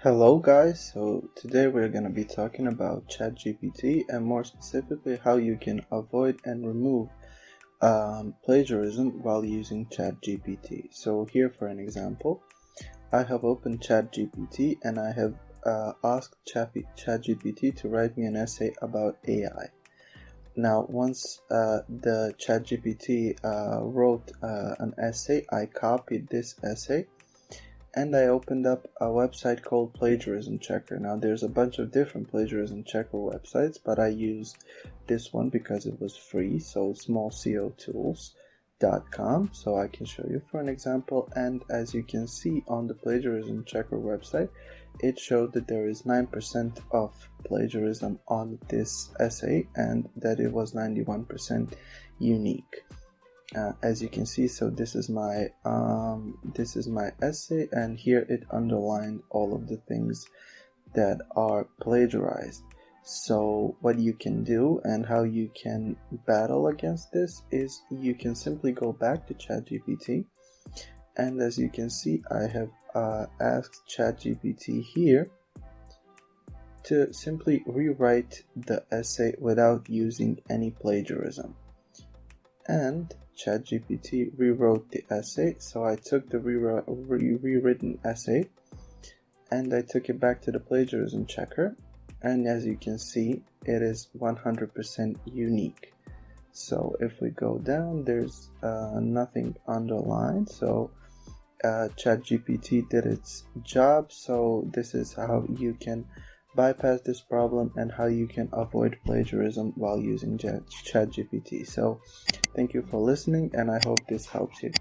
Hello guys, so today we're going to be talking about ChatGPT and more specifically how you can avoid and remove plagiarism while using ChatGPT. So here for an example, I have opened ChatGPT and I have asked ChatGPT to write me an essay about AI. Now once the ChatGPT wrote an essay, I copied this essay and I opened up a website called Plagiarism Checker. Now there's a bunch of different plagiarism checker websites, but I used this one because it was free, so smallcotools.com. So I can show you for an example, and as you can see on the plagiarism checker website, it showed that there is 9% of plagiarism on this essay and that it was 91% unique. As you can see, so this is my essay, and here it underlined all of the things that are plagiarized. So what you can do and how you can battle against this is you can simply go back to ChatGPT, and as you can see, I have asked ChatGPT here to simply rewrite the essay without using any plagiarism. And ChatGPT rewrote the essay, so I took the rewritten essay and I took it back to the plagiarism checker, and as you can see, it is 100% unique. So if we go down, there's nothing underlined, so ChatGPT did its job. So this is how you can bypass this problem and how you can avoid plagiarism while using ChatGPT. So thank you for listening, and I hope this helps you.